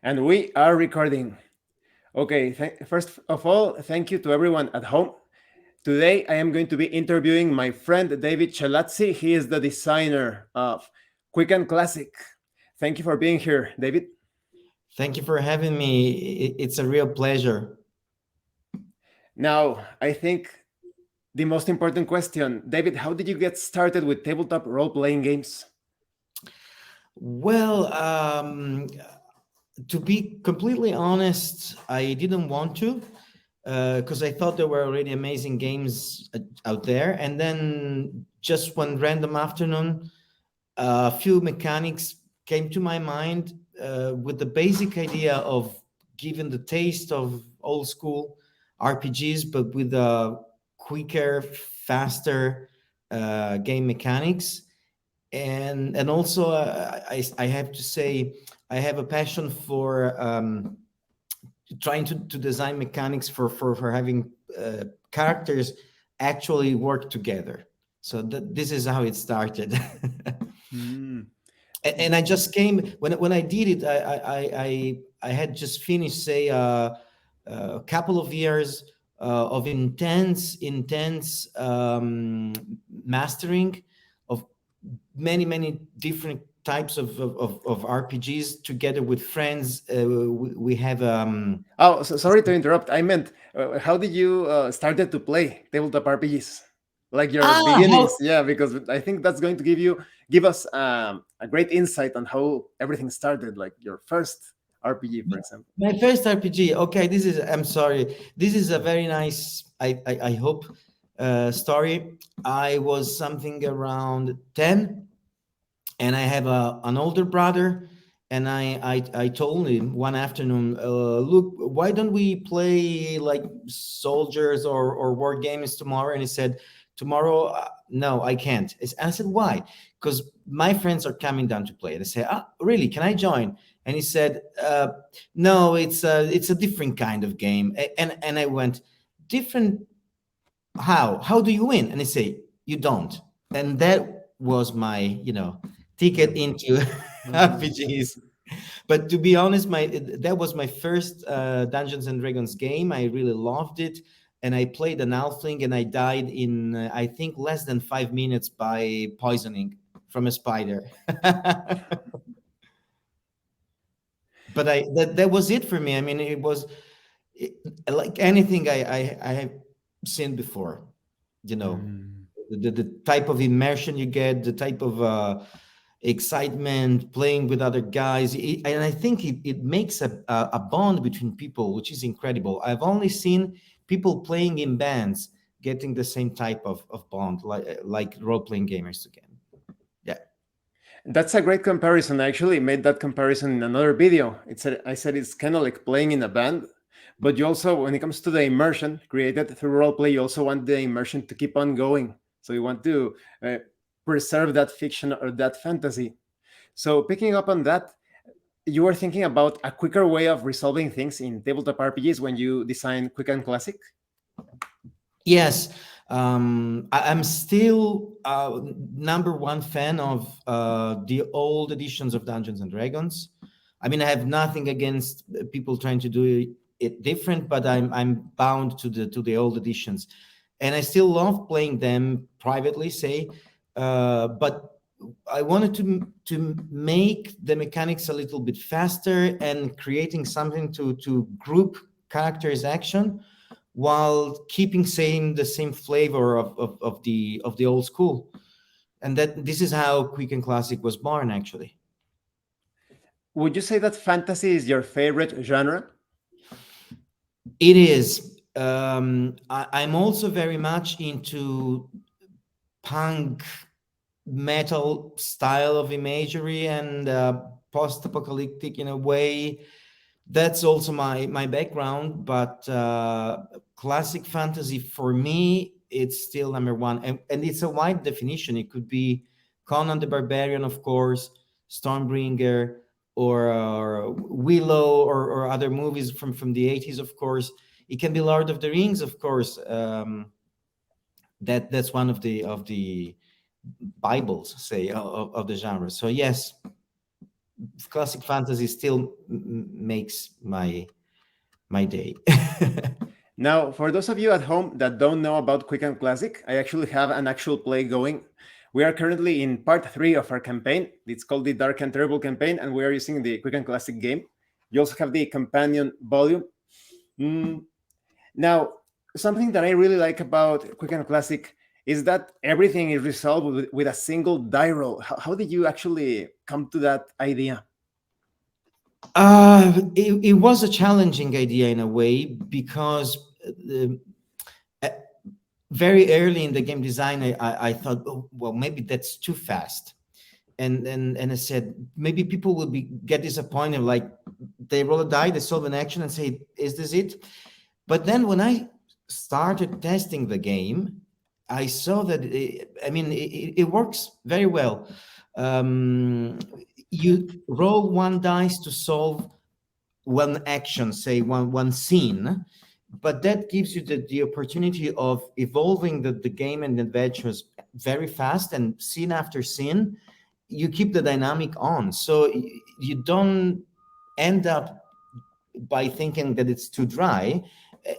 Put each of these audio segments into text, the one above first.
And we are recording. Okay, first of all, thank you to everyone at home. Today, I am going to be interviewing my friend David Chelazzi. He is the designer of Quick and Classic. Thank you for being here, David. Thank you for having me. It's a real pleasure. Now, I think the most important question, David, how did you get started with tabletop role playing games? Well, to be completely honest, I didn't want to because I thought there were already amazing games out there. And then just one random afternoon, a few mechanics came to my mind with the basic idea of giving the taste of old school RPGs, but with quicker, faster game mechanics. And also, I have to say, I have a passion for trying to design mechanics for having characters actually work together. So this is how it started. Hmm. And I just came when I did it. I had just finished, say, a couple of years of intense mastering of many different types of RPGs together with friends. We have Oh, so sorry to interrupt. I meant, how did you started to play tabletop RPGs? Like your how beginnings, yeah, because I think that's going to give us a great insight on how everything started, like your first RPG, for example. my first RPG. Okay, this is. I'm sorry. This is a very nice. I hope story. I was something around 10, and I have an older brother, and I told him one afternoon, look, why don't we play like soldiers or war games tomorrow? And he said, tomorrow, no, I can't. And I said, why? Because my friends are coming down to play. And I said, ah, really? Can I join? And he said, no, it's a different kind of game. And I went, different how? How do you win? And they say, you don't. And that was my, ticket into Mhm. RPGs. But to be honest, my that was my first Dungeons and Dragons game. I really loved it, and I played an Alfling, and I died in I think less than 5 minutes by poisoning from a spider. But that was it for me. I mean, it was it, like anything I have seen before. You know, Mm. the type of immersion you get, the type of excitement playing with other guys, and I think it makes a bond between people, which is incredible. I've only seen people playing in bands getting the same type of bond, like role-playing gamers again. Yeah. That's a great comparison. I actually made that comparison in another video. I said it's kind of like playing in a band, but you also, when it comes to the immersion created through roleplay, you also want the immersion to keep on going. So you want to preserve that fiction or that fantasy. So picking up on that, you were thinking about a quicker way of resolving things in tabletop RPGs when you design Quick and Classic. Yes, I'm still number one fan of the old editions of Dungeons and Dragons. I mean, I have nothing against people trying to do it different, but I'm bound to the old editions, and I still love playing them privately, say. But I wanted to make the mechanics a little bit faster and creating something to group characters' action while keeping the same flavor of the old school. And that this is how Quick and Classic was born, actually. Would you say that fantasy is your favorite genre? It is. I'm also very much into punk metal style of imagery and post-apocalyptic in a way. That's also my background, but classic fantasy for me, it's still number one, and it's a wide definition. It could be Conan the Barbarian, of course, Stormbringer, or Willow, or other movies from the 80s, of course. It can be Lord of the Rings, of course. That's one of the Bibles, say, of the genre. So yes. classic fantasy still makes my day. Now, for those of you at home that don't know about Quick and Classic, I actually have an actual play going. We are currently in part 3 of our campaign. It's called the Dark and Terrible campaign, and we are using the Quick and Classic game. You also have the companion volume. Now, something that I really like about Quick and Classic is that everything is resolved with a single die roll. How did you actually come to that idea? It was a challenging idea in a way because uh, very early in the game design, I thought, oh, well, maybe that's too fast. And I said, maybe people will get disappointed, like they roll a die, they solve an action and say, is this it? But then when I started testing the game, I saw that, it works very well. You roll one dice to solve one action, say one scene, but that gives you the opportunity of evolving the game and the adventures very fast, and scene after scene you keep the dynamic on, so you don't end up by thinking that it's too dry,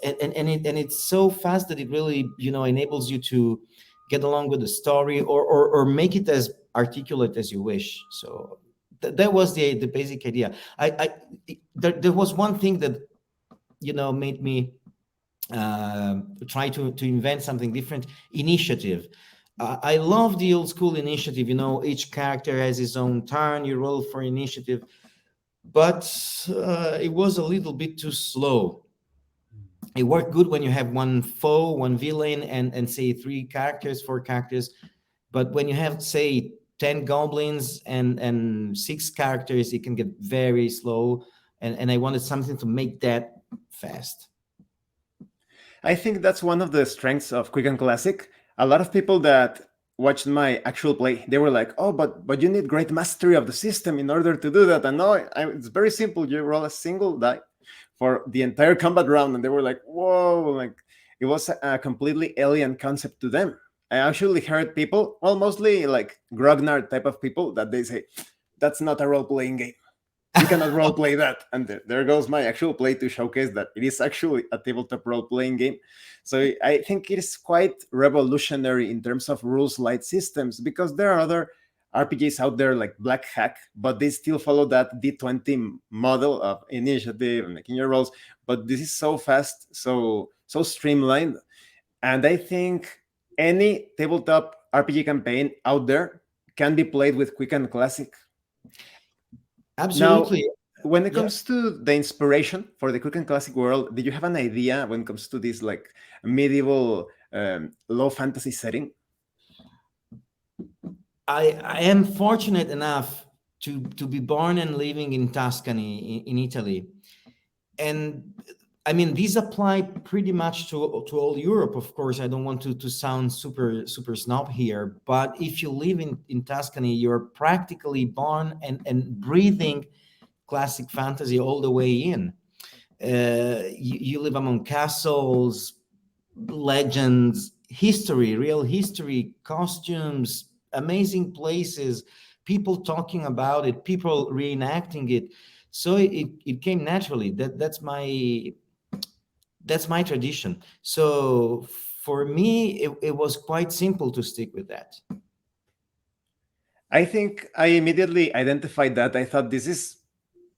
and it's so fast that it really enables you to get along with the story, or make it as articulate as you wish. So that was the basic idea. There was one thing that made me try to invent something different: initiative. I love the old school initiative. Each character has his own turn. You roll for initiative, but it was a little bit too slow. It worked good when you have one foe, one villain, and say 4 characters. But when you have, say, 10 goblins and 6 characters, it can get very slow. And I wanted something to make that fast. I think that's one of the strengths of Quick and Classic. A lot of people that watched my actual play, they were like, "Oh, but you need great mastery of the system in order to do that." And no, it's very simple. You roll a single die for the entire combat round, and they were like, "Whoa!" Like it was a completely alien concept to them. I actually heard people, well, mostly like grognard type of people, that they say, "That's not a role playing game. You cannot role play that." And there goes my actual play to showcase that it is actually a tabletop role playing game. So I think it is quite revolutionary in terms of rules light systems, because there are other RPGs out there like Black Hack, but they still follow that D20 model of initiative and making your rolls. But this is so fast, so streamlined, and I think any tabletop RPG campaign out there can be played with Quick and Classic. Absolutely. Now, when it Yeah. comes to the inspiration for the Quick and Classic world, did you have an idea when it comes to this like medieval low fantasy setting? I am fortunate enough to be born and living in Tuscany in Italy, and I mean these apply pretty much to all Europe. Of course, I don't want to sound super snob here, but if you live in Tuscany, you're practically born and breathing classic fantasy all the way in. You live among castles, legends, history, real history, costumes, amazing places, people talking about it, people reenacting it. So it came naturally. That's my tradition. So for me, it was quite simple to stick with that. I think I immediately identified that. I thought this is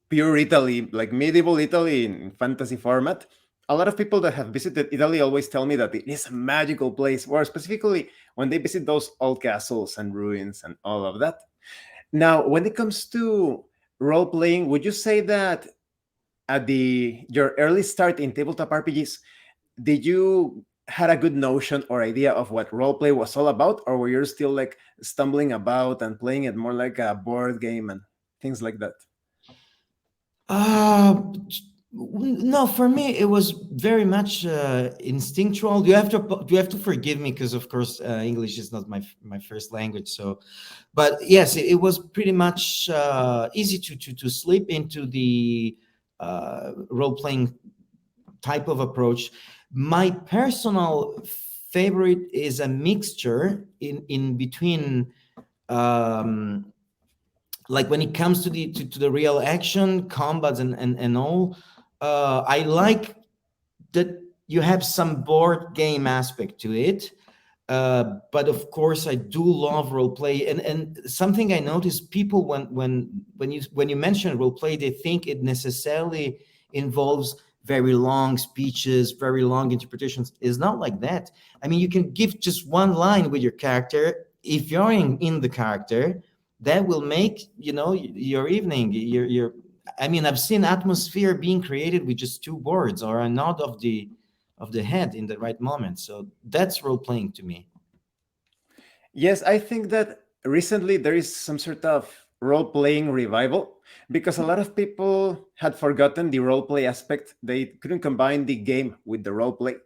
pure Italy, like medieval Italy in fantasy format. A lot of people that have visited Italy always tell me that it is a magical place, or specifically when they visit those old castles and ruins and all of that. Now, when it comes to role playing, would you say that at your early start in tabletop RPGs, did you had a good notion or idea of what roleplay was all about, or were you still like stumbling about and playing it more like a board game and things like that? Uh, no, for me it was very much instinctual. You have to forgive me because, of course, English is not my first language. So, but yes, it was pretty much easy to slip into the role playing type of approach. My personal favorite is a mixture in between. Um, like when it comes to the real action combats and all, I like that you have some board game aspect to it. But of course, I do love role play, and something I notice, people when you mention role play, they think it necessarily involves very long speeches, very long interpretations. It's not like that. I mean, you can give just one line with your character. If you're in the character, that will make your evening. Your I mean, I've seen atmosphere being created with just two words or a nod of the head in the right moment. So that's role playing to me. Yes, I think that recently there is some sort of role playing revival because a lot of people had forgotten the role play aspect. They couldn't combine the game with the role play.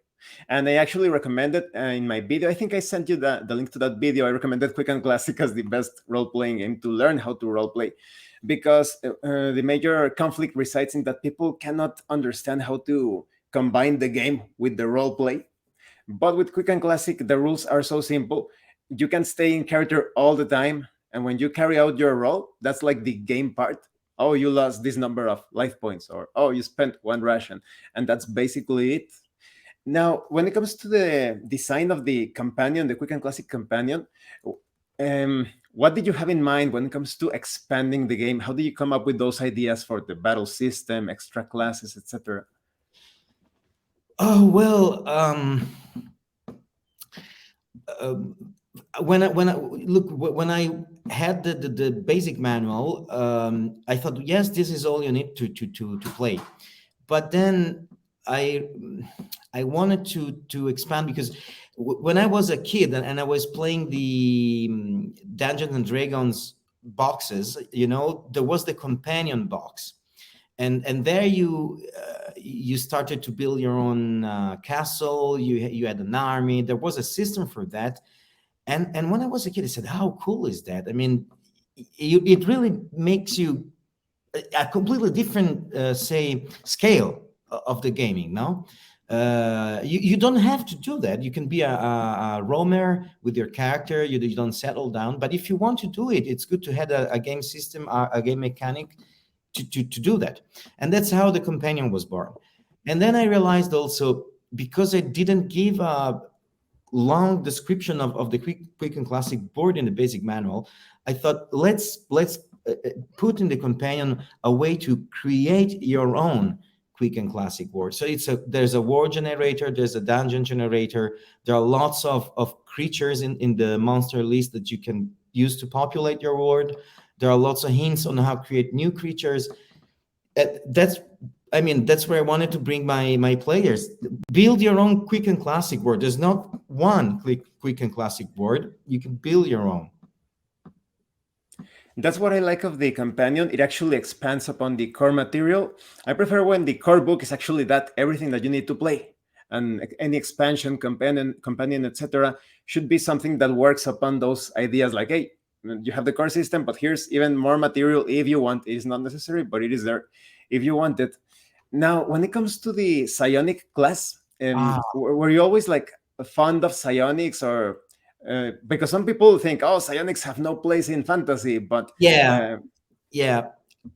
And I actually recommended in my video, I think I sent you the link to that video. I recommended Quick and Classic as the best role playing game to learn how to role play because the major conflict resides in that people cannot understand how to combine the game with the role play. But with Quick and Classic, the rules are so simple. You can stay in character all the time. And when you carry out your role, that's like the game part. Oh, you lost this number of life points, or oh, you spent one ration. And that's basically it. Now, when it comes to the design of the companion, the Quick and Classic companion, what did you have in mind when it comes to expanding the game? How did you come up with those ideas for the battle system, extra classes, etc.? Oh well, when I look when I had the basic manual, I thought, yes, this is all you need to play. But then I I wanted to expand because when I was a kid and I was playing the Dungeons and Dragons boxes, there was the companion box, and there you started to build your own castle. You had an army. There was a system for that, and when I was a kid, I said, "How cool is that?" I mean, it really makes you a completely different, say, scale of the gaming. No, you don't have to do that. You can be a roamer with your character. You don't settle down. But if you want to do it, it's good to have a game system, a game mechanic to do that. And that's how the companion was born. And then I realized also, because I didn't give a long description of the quick and classic board in the basic manual, I thought, let's put in the companion a way to create your own quick and classic word. So there's a word generator, there's a dungeon generator, there are lots of creatures in the monster list that you can use to populate your word. There are lots of hints on how to create new creatures. That's where I wanted to bring my players. Build your own quick and classic word. There's not one quick and classic word. You can build your own. That's what I like of the companion. It actually expands upon the core material. I prefer when the core book is actually everything that you need to play. And any expansion, companion, etc., should be something that works upon those ideas like, hey, you have the core system, but here's even more material if you want. It is not necessary, but it is there if you want it. Now, when it comes to the psionic class, were you always like fond of psionics, or because some people think, oh, psionics have no place in fantasy, but yeah.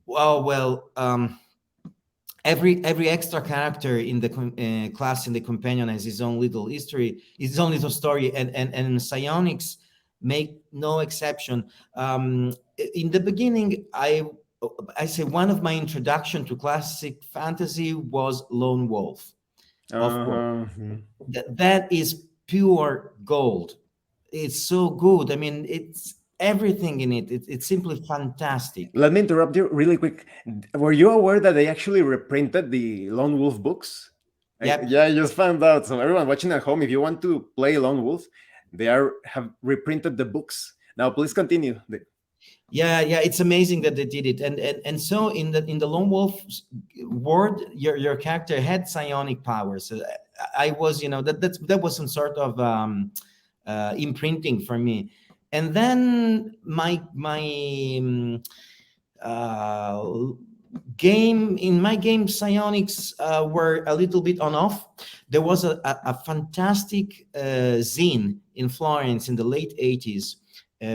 Well, every extra character in the class, in the companion, has his own little history, his own little story, and psionics make no exception. In the beginning, I say one of my introduction to classic fantasy was Lone Wolf. Of course, that is pure gold. It's so good. I mean, it's everything in it. It's simply fantastic. Let me interrupt you really quick. Were you aware that they actually reprinted the Lone Wolf books? Yep. Yeah, I just found out. So everyone watching at home, if you want to play Lone Wolf, have reprinted the books. Now, please continue. Yeah, it's amazing that they did it, and so in the Lone Wolf world, your character had psionic powers. So I was, that was some sort of imprinting for me, and then my game psionics were a little bit on off. There was a fantastic zine in Florence in the late 80s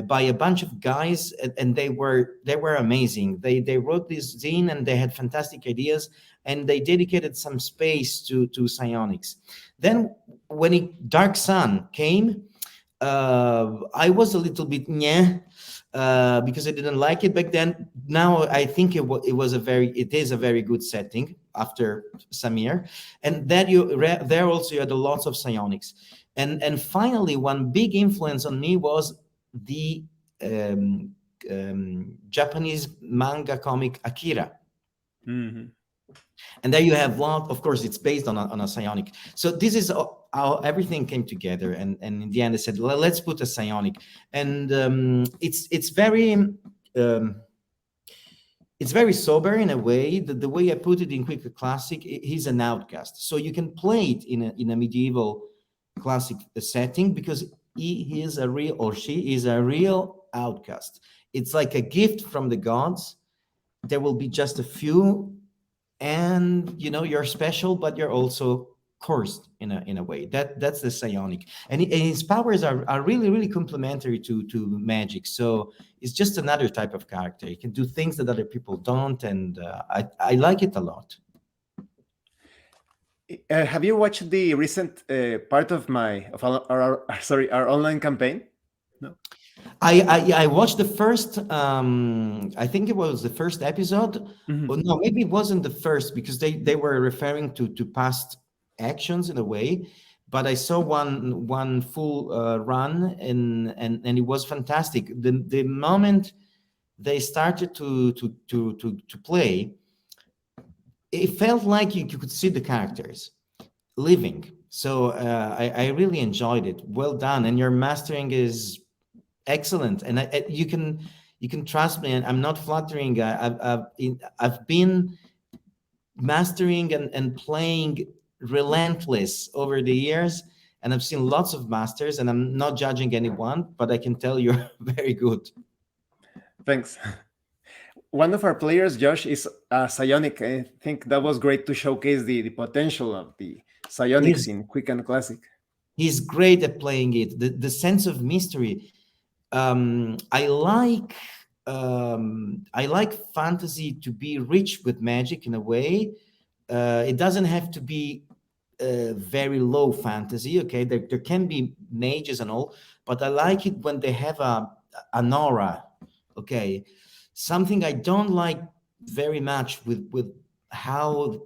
by a bunch of guys, and they were amazing. They wrote this zine, and they had fantastic ideas, and they dedicated some space to psionics. Then when Dark Sun came, I was a little bit because I didn't like it back then. Now I think it is a very good setting after Samir, and that there also you had lots of psionics, and finally one big influence on me was the um, Japanese manga comic Akira. Mhm. And there you have of course it's based on a psionic. So this is how everything came together, and in the end I said, let's put a psionic. And um, it's very sober in a way. The way I put it in Quick Classic, he's an outcast, so you can play it in a medieval classic setting, because he is a real, or she is a real outcast. It's like a gift from the gods. There will be just a few, and you're special, but you're also cursed in a way. That's the psionic, and his powers are really really complementary to magic. So it's just another type of character. He can do things that other people don't, and I like it a lot. Have you watched the recent part of our online campaign? No. I watched the first. I think it was the first episode. Mhm. Oh, no, maybe it wasn't the first, because they were referring to past actions in a way. But I saw one full run, and it was fantastic. The moment they started to play, it felt like you could see the characters living. So I really enjoyed it. Well done, and your mastering is excellent. And you can trust me, and I'm not flattering. I've been mastering and playing relentless over the years, and I've seen lots of masters, and I'm not judging anyone, but I can tell you're very good. Thanks. One of our players, Josh, is psionic. I think that was great to showcase the potential of the psionics He's in Quick and Classic. he's great at playing it. The sense of mystery. I like fantasy to be rich with magic in a way. It doesn't have to be very low fantasy. Okay, there can be mages and all, but I like it when they have an aura. Okay, something I don't like very much with how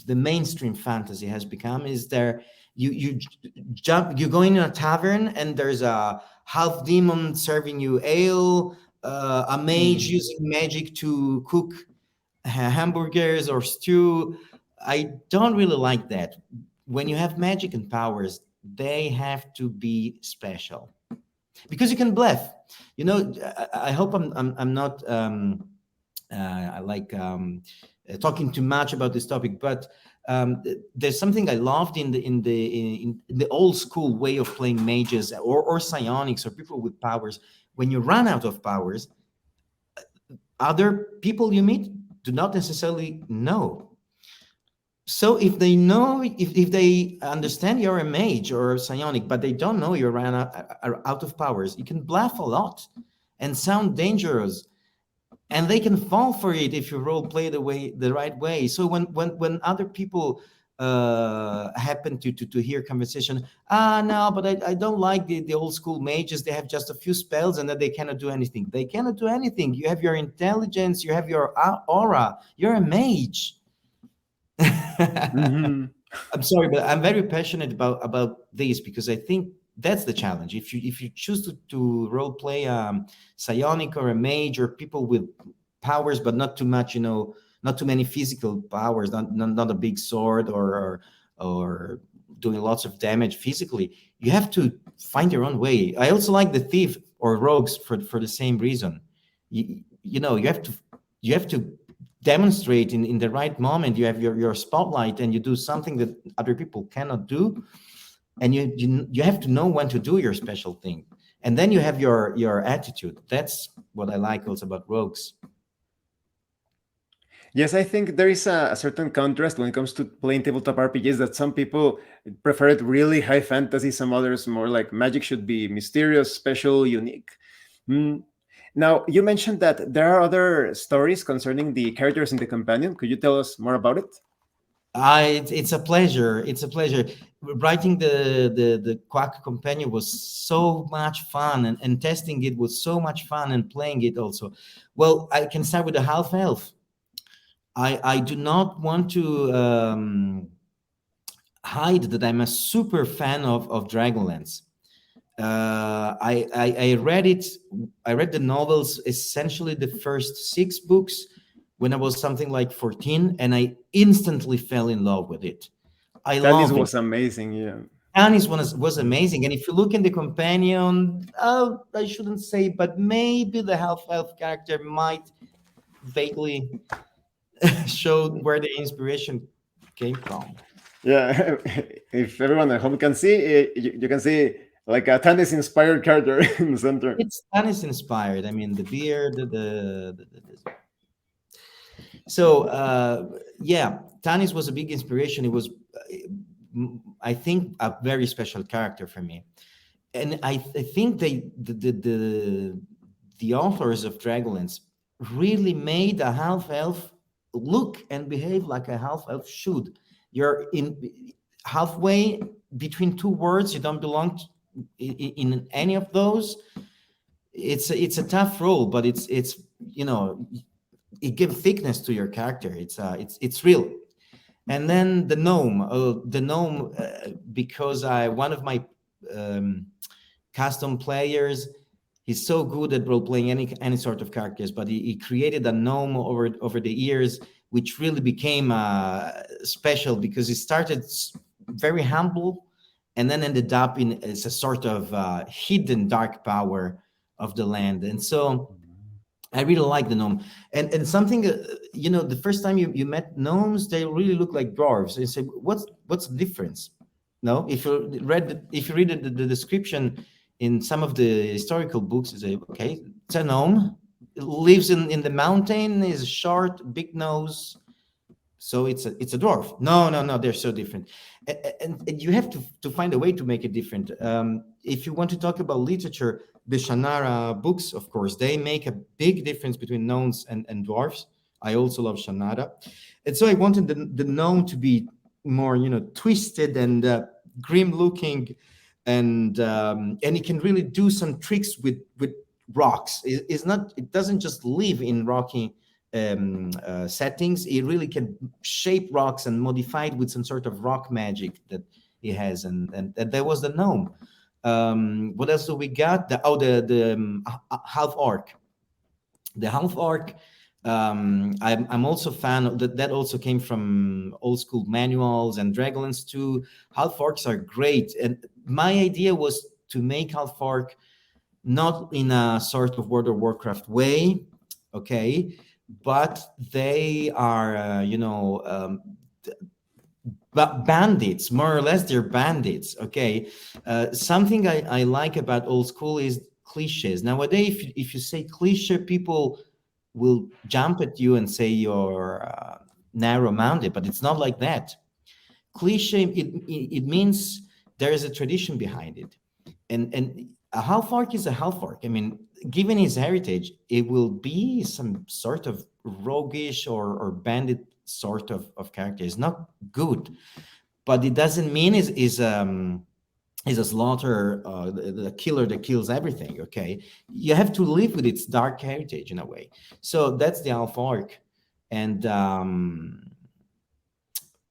the mainstream fantasy has become is there. You go in a tavern, and there's a half demon serving you ale, a mage Mm. using magic to cook hamburgers or stew. I don't really like that. When you have magic and powers, they have to be special, because you can bluff. I hope I'm not I like talking too much about this topic, but there's something I loved in the old school way of playing mages, or psionics, or people with powers. When you run out of powers, other people you meet do not necessarily know. So if they understand you're a mage or a psionic, but they don't know you ran out of powers, you can bluff a lot and sound dangerous, and they can fall for it if you role play the right way. So when other people happen to hear conversation, no, but I don't like the old school mages. They have just a few spells, and then they cannot do anything. They cannot do anything. You have your intelligence, you have your aura. You're a mage. Mhm. I'm sorry, but I'm very passionate about this, because I think that's the challenge. If you choose to role play psionic or a mage, or people with powers but not too much, not too many physical powers, not a big sword, or doing lots of damage physically, you have to find your own way. I also like the thief or rogues for the same reason. You have to demonstrate in the right moment. You have your spotlight, and you do something that other people cannot do, and you have to know when to do your special thing, and then you have your attitude. That's what I like also about rogues. Yes, I think there is a certain contrast when it comes to playing tabletop RPGs, that some people prefer it really high fantasy, some others more like magic should be mysterious, special, unique. Mm. Now, you mentioned that there are other stories concerning the characters in the companion. Could you tell us more about it? It's a pleasure. It's a pleasure. Writing the Quack Companion was so much fun, and testing it was so much fun, and playing it also. Well, I can start with the half elf. I do not want to hide that I'm a super fan of Dragonlance. I read it. I read the novels, essentially the first six books, when I was something like 14, and I instantly fell in love with it. I Tanis love it. was amazing. Yeah. Anis was amazing, and if you look in the companion, I shouldn't say, but maybe the half elf character might vaguely show where the inspiration came from. Yeah. If everyone at home can see, you can see like a Tanis inspired character in the center. It's Anis inspired. I mean, the beard, so yeah, Tanis was a big inspiration. It was, I think, a very special character for me, and I think the authors of Dragonlance really made a half elf look and behave like a half elf should. You're in halfway between two words. You don't belong in any of those. It's a tough role, but it's you know it gives thickness to your character. It's real. And then the gnome, because I one of my um, custom players, he's so good at role playing any sort of characters, but he created a gnome over the years, which really became special because he started very humble, and then ended up in as a sort of hidden dark power of the land. And so I really like the gnome, and something the first time you met gnomes, they really look like dwarves. And you say, what's the difference? No, if you read the description in some of the historical books, you say, okay, it's a gnome. It lives in the mountain, is short, big nose, so it's a dwarf. No, they're so different, and you have to find a way to make it different. If you want to talk about literature, the Shannara books, of course, they make a big difference between gnomes and dwarfs. I also love Shannara, and so I wanted the gnome to be more twisted and grim looking, and it can really do some tricks with rocks. It doesn't just live in rocky settings. It really can shape rocks and modify it with some sort of rock magic that he has. And there was the gnome. What else do we got? The half orc. The half orc. I'm also a fan of that. That also came from old school manuals and Dragonlance too. Half orcs are great, and my idea was to make half orc not in a sort of World of Warcraft way, okay, but they are, but bandits, more or less, they're bandits, okay. Something I like about old school is cliches. Nowadays, if you say cliche, people will jump at you and say you're narrow-minded, but it's not like that. Cliche, it means there is a tradition behind it, and a half orc is a half orc. I mean, given his heritage, it will be some sort of roguish or bandit sort of character. It's not good, but it doesn't mean is a slaughter, the killer that kills everything. Okay, you have to live with its dark heritage in a way. So that's the half orc, and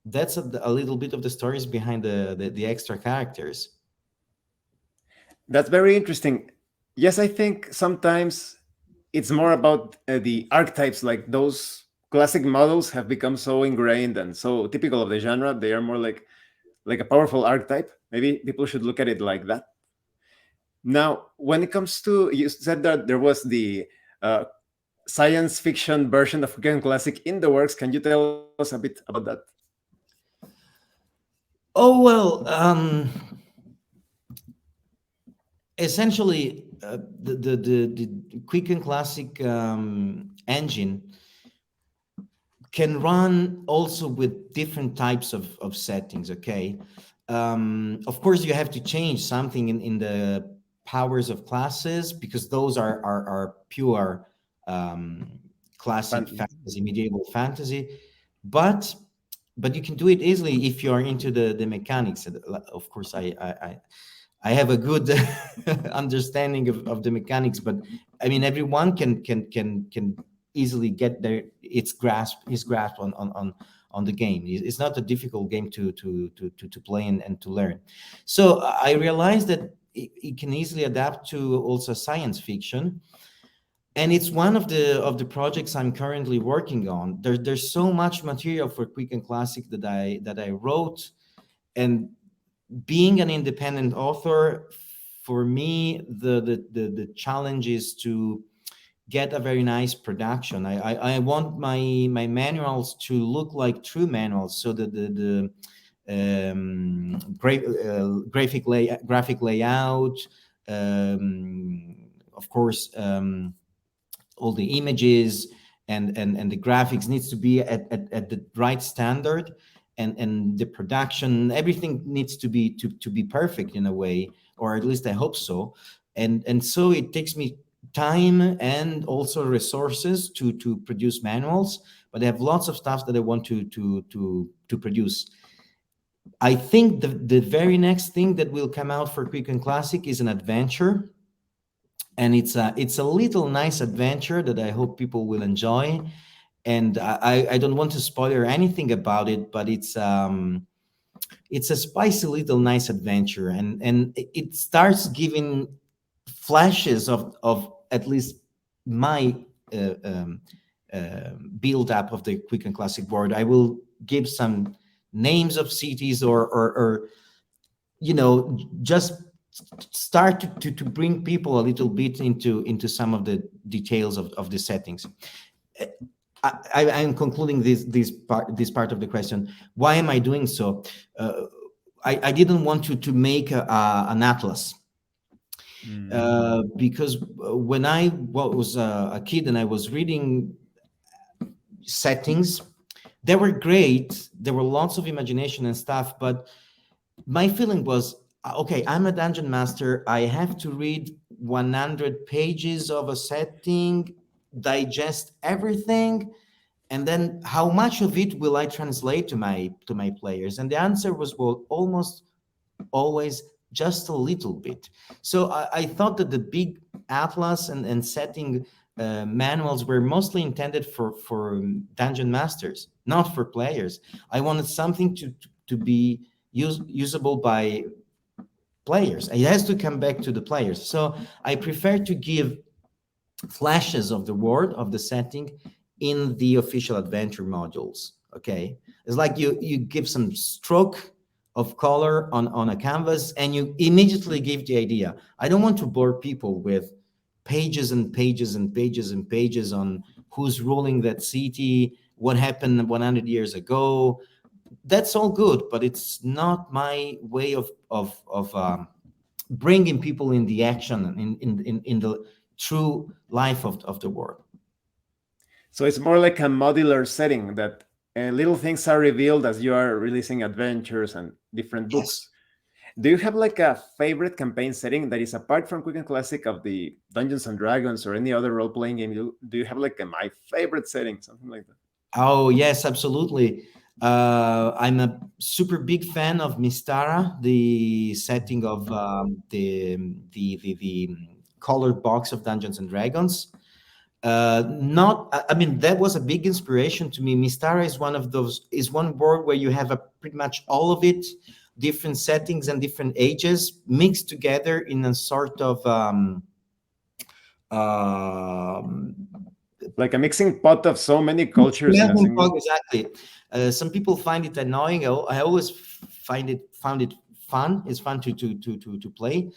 that's a little bit of the stories behind the extra characters. That's very interesting. Yes, I think sometimes it's more about the archetypes, like those classic models have become so ingrained and so typical of the genre. They are more like a powerful archetype. Maybe people should look at it like that. Now, when it comes to, you said that there was the uh, science fiction version of Weekend Classic in the works. Can you tell us a bit about that? Oh well, essentially, the Quicken Classic engine can run also with different types of settings. Okay, of course you have to change something in the powers of classes, because those are pure classic Fan- fantasy, medieval fantasy. But you can do it easily if you are into the mechanics. Of course, I have a good understanding of the mechanics, but I mean everyone can easily get his grasp on the game. It's not a difficult game to play and to learn. So I realized that it can easily adapt to also science fiction, and it's one of the projects I'm currently working on. There's so much material for Quick and Classic that I wrote, and being an independent author, for me, the challenge is to get a very nice production. I want my manuals to look like true manuals, so that the graphic layout, of course, all the images and the graphics needs to be at the right standard, and the production, everything needs to be perfect in a way, or at least I hope so. And so it takes me time and also resources to produce manuals, but I have lots of stuff that I want to produce. I think the very next thing that will come out for Quick and Classic is an adventure, and it's a little nice adventure that I hope people will enjoy. And I don't want to spoil anything about it, but it's a spicy little nice adventure, and it starts giving flashes of at least my uh, um, build up of the Quick and Classic board. I will give some names of cities, or just start to bring people a little bit into some of the details of the settings. I'm concluding this part of the question. Why am I doing so? I didn't want to make an atlas, because when I was a kid and I was reading settings, they were great. There were lots of imagination and stuff, but my feeling was, okay, I'm a dungeon master. I have to read 100 pages of a setting, digest everything, and then how much of it will I translate to my players? And the answer was, well, almost always just a little bit. So I thought that the big atlas and setting manuals were mostly intended for dungeon masters, not for players. I wanted something to be usable by players. It has to come back to the players. So I prefer to give flashes of the world, of the setting, in the official adventure modules. Okay, it's like you give some stroke of color on a canvas, and you immediately give the idea. I don't want to bore people with pages and pages and pages and pages on who's ruling that city, what happened 100 years ago. That's all good, but it's not my way of bringing people in the action, in the true life of the world. So it's more like a modular setting that little things are revealed as you are releasing adventures and different Yes. books. Do you have like a favorite campaign setting that is apart from Quick and Classic of the Dungeons and Dragons or any other role playing game? Do you have like my favorite setting, something like that? Oh, yes, absolutely. I'm a super big fan of Mystara, the setting of the colored box of Dungeons and Dragons. Not, I mean, that was a big inspiration to me. Mystara is one world where you have pretty much all of it, different settings and different ages mixed together in a sort of um, Like a mixing pot of so many cultures in a melting single. pot, exactly. Some people find it annoying. I always found it fun. It's fun to play.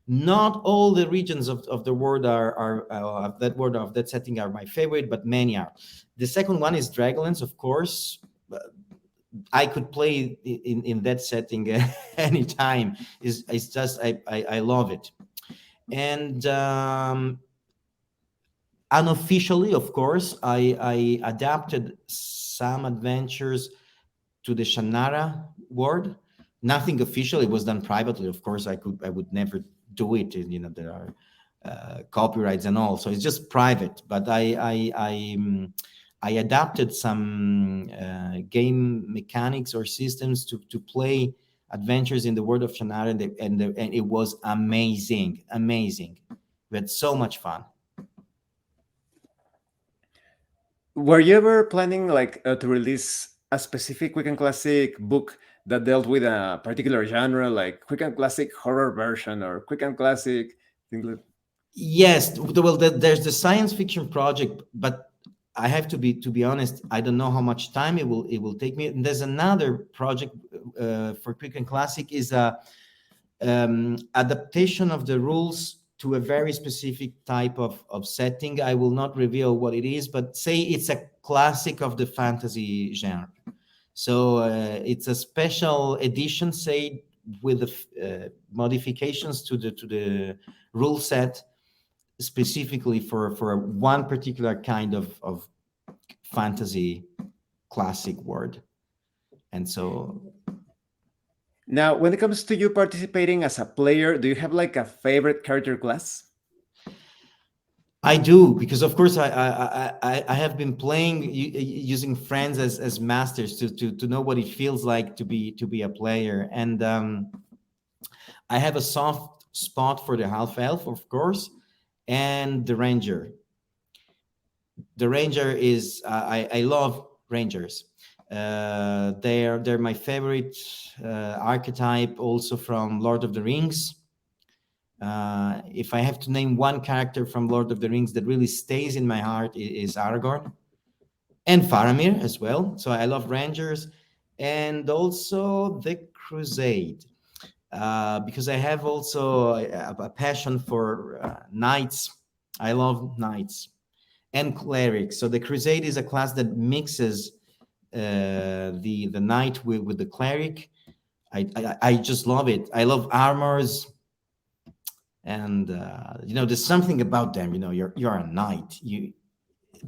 Not all the regions of the world are of that world, of that setting, are my favorite, but many are. The second one is Dragonlance, of course. I could play in that setting anytime. It's just I love it. And unofficially, of course, I adapted some adventures to the Shannara world. Nothing official. It was done privately. Of course, I would never do it. There are copyrights and all, so it's just private. But I adapted some game mechanics or systems to play adventures in the world of Shannara, and it was amazing, amazing. We had so much fun. Were you ever planning like to release a specific Quick and Classic book that dealt with a particular genre, like Quick and Classic horror version or Quick and Classic things Yes, well, there's the science fiction project, but I have to be honest. I don't know how much time it will take me. And there's another project for Quick and Classic, is a adaptation of the rules to a very specific type of setting. I will not reveal what it is, but say it's a classic of the fantasy genre. So it's a special edition, say, with the modifications to the rule set, specifically for one particular kind of fantasy classic word. And so Now, when it comes to you participating as a player, do you have like a favorite character class? I do, because of course I have been playing using friends as masters to know what it feels like to be a player. And I have a soft spot for the half elf, of course, and the ranger. The ranger is I love rangers. They're my favorite archetype, also from Lord of the Rings. If I have to name one character from Lord of the Rings that really stays in my heart, is Aragorn, and Faramir as well. So I love rangers, and also the Crusade, because I have also a passion for knights. I love knights and clerics. So the Crusade is a class that mixes the knight with the cleric. I just love it. I love armors, and there's something about them. You're a knight.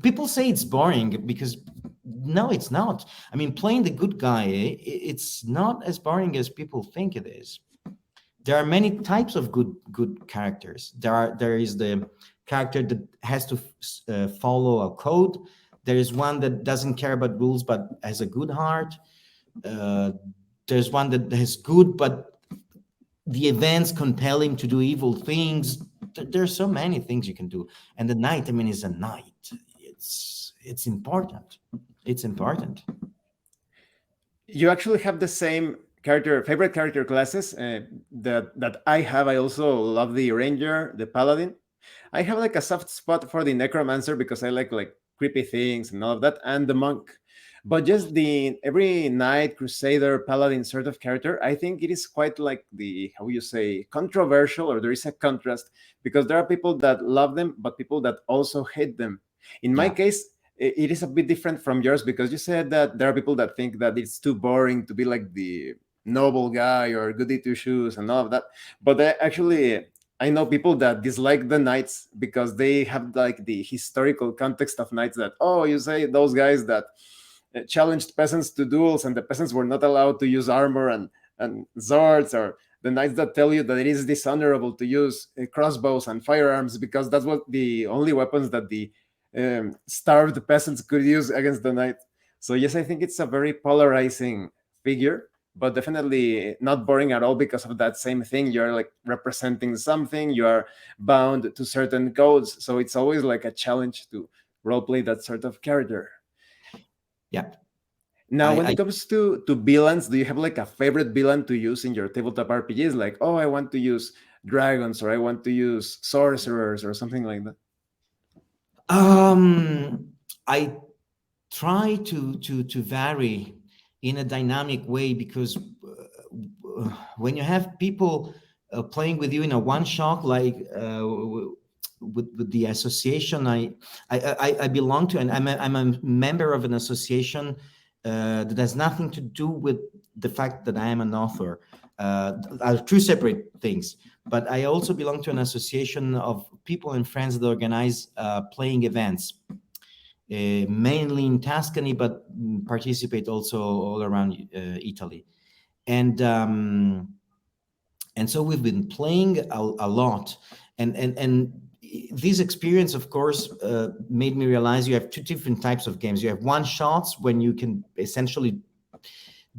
People say it's boring, because no, it's not. I mean, playing the good guy, it's not as boring as people think it is. There are many types of good characters. There is the character that has to follow a code. There is one that doesn't care about rules but has a good heart. There's one that has good, but the events compel him to do evil things. There's so many things you can do. And the knight, I mean, is a knight. It's important. It's important. You actually have the same favorite character classes that I have. I also love the ranger, the paladin. I have like a soft spot for the necromancer because I like creepy things and all of that, and the monk. But just the every knight, crusader, paladin sort of character, I think it is quite like the, how you say, controversial, or there is a contrast, because there are people that love them, but people that also hate them. In my Yeah. case, it is a bit different from yours, because you said that there are people that think that it's too boring to be like the noble guy or goody two shoes and all of that. But I know people that dislike the knights because they have like the historical context of knights, that, oh, you say those guys that challenged peasants to duels, and the peasants were not allowed to use armor and swords, or the knights that tell you that it is dishonorable to use crossbows and firearms because that's what the only weapons that the starved peasants could use against the knight. So yes, I think it's a very polarizing figure, but definitely not boring at all, because of that same thing. You're like representing something, you are bound to certain codes, so it's always like a challenge to roleplay that sort of character. Yeah. Now, when I it comes to villains, do you have like a favorite villain to use in your tabletop RPGs? Like, oh, I want to use dragons, or I want to use sorcerers, or something like that. I try to vary in a dynamic way, because when you have people playing with you in a one shot, like with the association I belong to, and I'm a member of an association that has nothing to do with the fact that I am an author. Are two separate things. But I also belong to an association of people and friends that organize playing events, mainly in Tuscany, but participate also all around Italy. And And so we've been playing a lot, and this experience, of course, made me realize you have two different types of games. You have one shots when you can essentially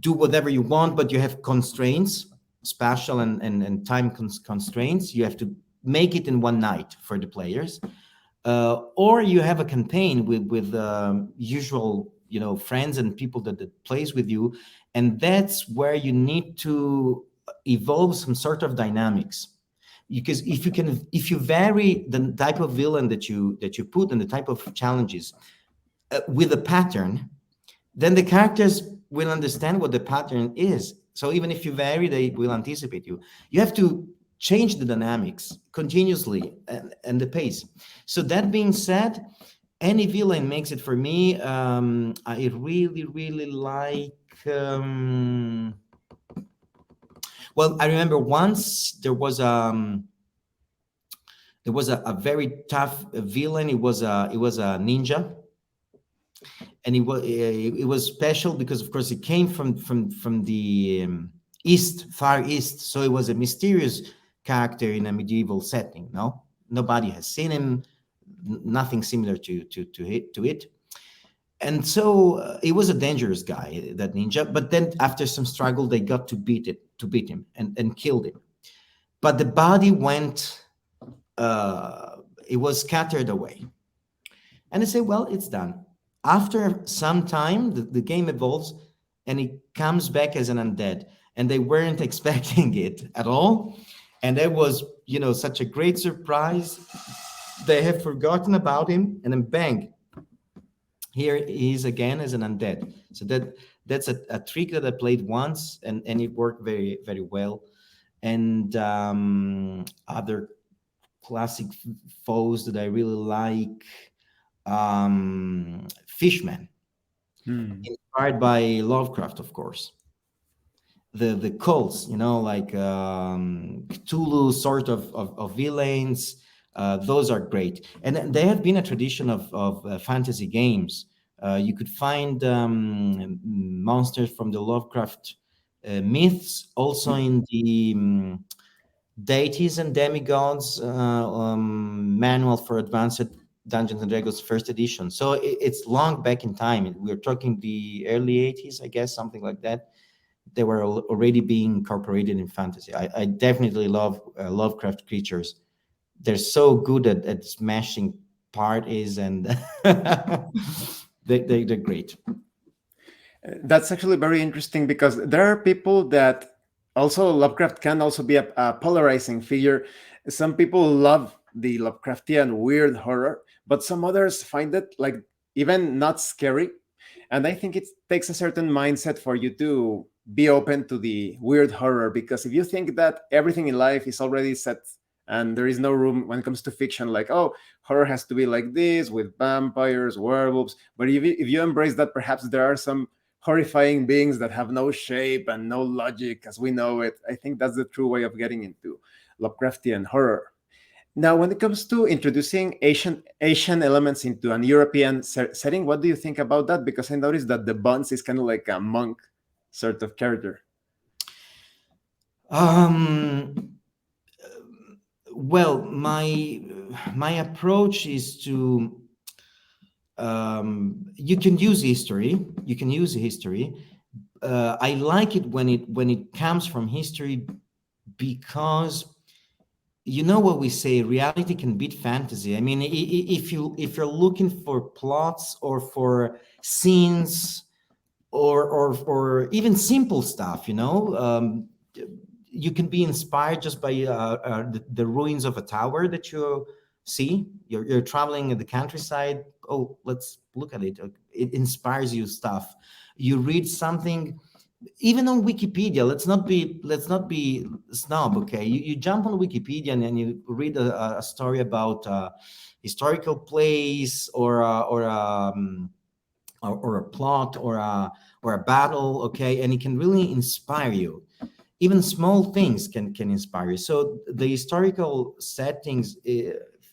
do whatever you want, but you have constraints, spatial and time constraints. You have to make it in one night for the players, or you have a campaign with usual, friends and people that plays with you, and that's where you need to evolve some sort of dynamics. Because if you vary the type of villain that you put and the type of challenges with a pattern, then the characters will understand what the pattern is. So even if you vary, they will anticipate you. You have to change the dynamics continuously and the pace. So that being said, any villain makes it for me. I really, really like. Well, I remember once there was a very tough villain. It was a ninja, and it was special because, of course, it came from the far east. So it was a mysterious character in a medieval setting. No, nobody has seen him. Nothing similar to it. And so it was a dangerous guy, that ninja. But then, after some struggle, they got to beat him and killed him. But the body went. It was scattered away. And they say, well, it's done. After some time, the game evolves and it comes back as an undead. And they weren't expecting it at all. And that was, such a great surprise. They have forgotten about him, and then bang, here he is again as an undead. So that's a trick that I played once, and it worked very, very well. And other classic foes that I really like, Fishman, Hmm. inspired by Lovecraft, of course. The cults, like Cthulhu sort of villains. Those are great, and then they have been a tradition of fantasy games. You could find monsters from the Lovecraft myths, also in the deities and demigods manual for advanced Dungeons and Dragons first edition. So it's long back in time. We're talking the early 80s, I guess, something like that. They were already being incorporated in fantasy. I definitely love Lovecraft creatures. They're so good at smashing parties, and they're great. That's actually very interesting because there are people that also Lovecraft can also be a polarizing figure. Some people love the Lovecraftian weird horror, but some others find it like even not scary. And I think it takes a certain mindset for you to be open to the weird horror, because if you think that everything in life is already set and there is no room when it comes to fiction, like, oh, horror has to be like this with vampires, werewolves. But if you embrace that, perhaps there are some horrifying beings that have no shape and no logic as we know it. I think that's the true way of getting into Lovecraftian horror. Now, when it comes to introducing Asian elements into an European setting, what do you think about that? Because I noticed that the Buns is kind of like a monk sort of character. Um, well, my approach is to you can use history. You can use history. I like it when it comes from history, because you know what we say, reality can beat fantasy. I mean, if you're looking for plots or for scenes, or even simple stuff, you can be inspired just by the ruins of a tower that you see. You're traveling in the countryside. Oh, let's look at it. It inspires you stuff. You read something, even on Wikipedia. Let's not be snob. Okay, you jump on Wikipedia, and you read a story about historical place, or a plot, or a battle. Okay, and it can really inspire you. Even small things can inspire you. So the historical settings,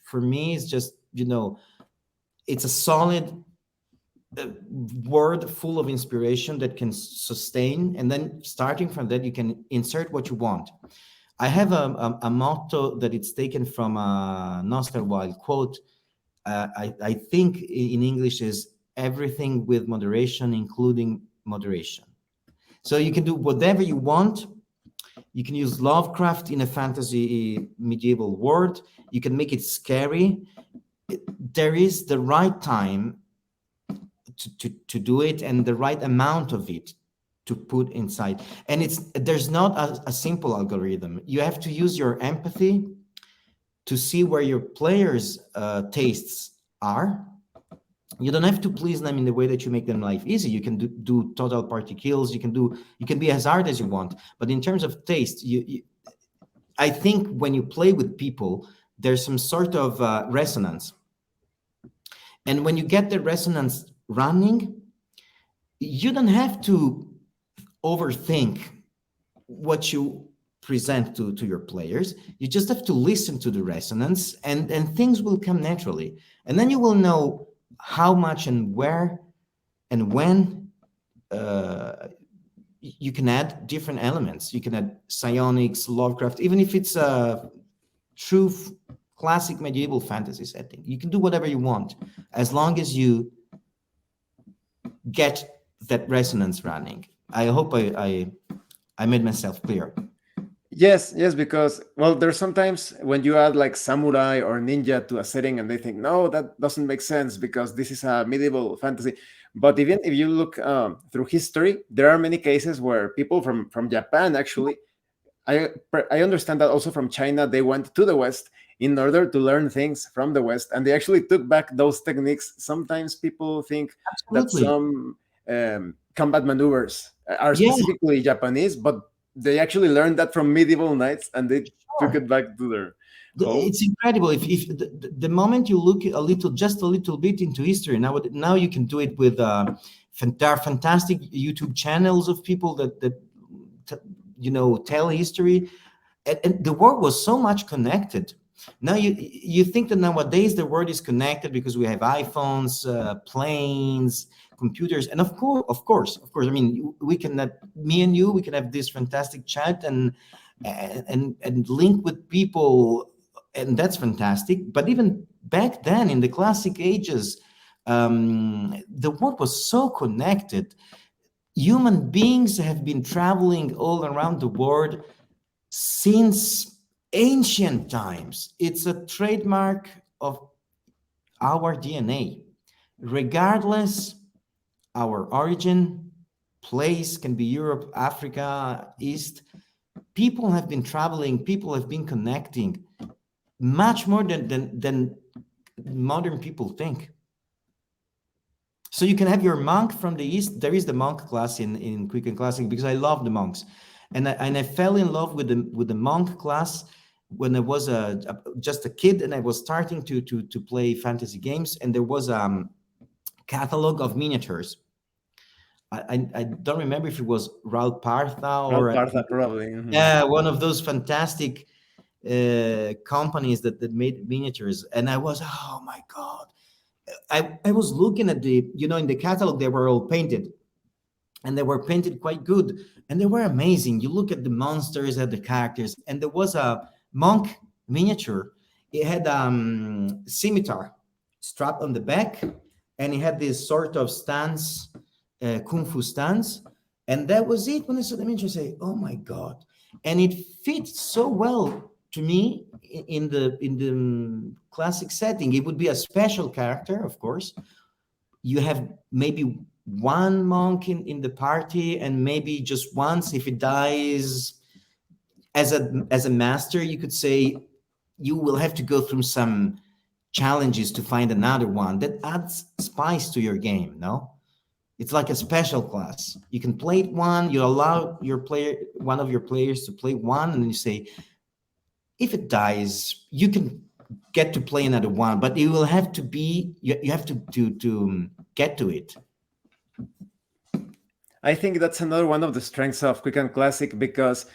for me, is just, it's a solid word full of inspiration that can sustain, and then starting from that, you can insert what you want. I have a motto that it's taken from a Oscar Wilde quote. I think in English is everything with moderation, including moderation. So you can do whatever you want. You can use Lovecraft in a fantasy medieval world. You can make it scary. There is the right time to do it and the right amount of it to put inside. And there's not a simple algorithm. You have to use your empathy to see where your players' tastes are. You don't have to please them in the way that you make them life easy. You can do total party kills. You can be as hard as you want. But in terms of taste, I think when you play with people, there's some sort of resonance. And when you get the resonance running, you don't have to overthink what you present to your players. You just have to listen to the resonance, and things will come naturally. And then you will know how much and where and when you can add different elements. You can add psionics, Lovecraft, even if it's a true classic medieval fantasy setting. You can do whatever you want as long as you get that resonance running. I hope I made myself clear. Yes, yes, because well, there's sometimes when you add like samurai or ninja to a setting and they think, no, that doesn't make sense because this is a medieval fantasy. But even if you look through history, there are many cases where people from Japan actually, I understand that also from China, they went to the West in order to learn things from the West, and they actually took back those techniques. Sometimes people think that Absolutely. some combat maneuvers are Yeah, specifically Japanese, but they actually learned that from medieval knights and they took sure. it back to their home. It's incredible. If the moment you look just a little bit into history, now you can do it with there are fantastic YouTube channels of people that tell history, and the world was so much connected. Now you think that nowadays the world is connected because we have iPhones, planes, computers, and of course. I mean, we can have, me and you, we can have this fantastic chat and link with people, and that's fantastic. But even back then, in the classic ages, the world was so connected. Human beings have been traveling all around the world since ancient times. It's a trademark of our DNA. Regardless our origin, place can be Europe, Africa, East. People have been traveling, people have been connecting much more than modern people think. So you can have your monk from the East. There is the monk class in Quick and Classic because I love the monks. And I fell in love with the monk class when I was just a kid, and I was starting to play fantasy games, and there was a catalog of miniatures. I don't remember if it was Raul Partha Well, or Partha, probably. Mhm. yeah, one of those fantastic companies that made miniatures. And I was, oh my God. I was looking at in the catalog, they were all painted, and they were painted quite good, and they were amazing. You look at the monsters, at the characters, and there was a monk miniature. It had scimitar strapped on the back, and it had this sort of stance, kung fu stance, and that was it. When I saw the miniature, I say, "Oh my God!" And it fits so well to me in the classic setting. It would be a special character, of course. You have maybe one monk in the party, and maybe just once if it dies as a master, you could say you will have to go through some challenges to find another one. That adds spice to your game. No, it's like a special class. You can play it one, you allow one of your players to play one, and then you say, if it dies, you can get to play another one, but it will have to be, you have to get to it. I think that's another one of the strengths of Quick and Classic because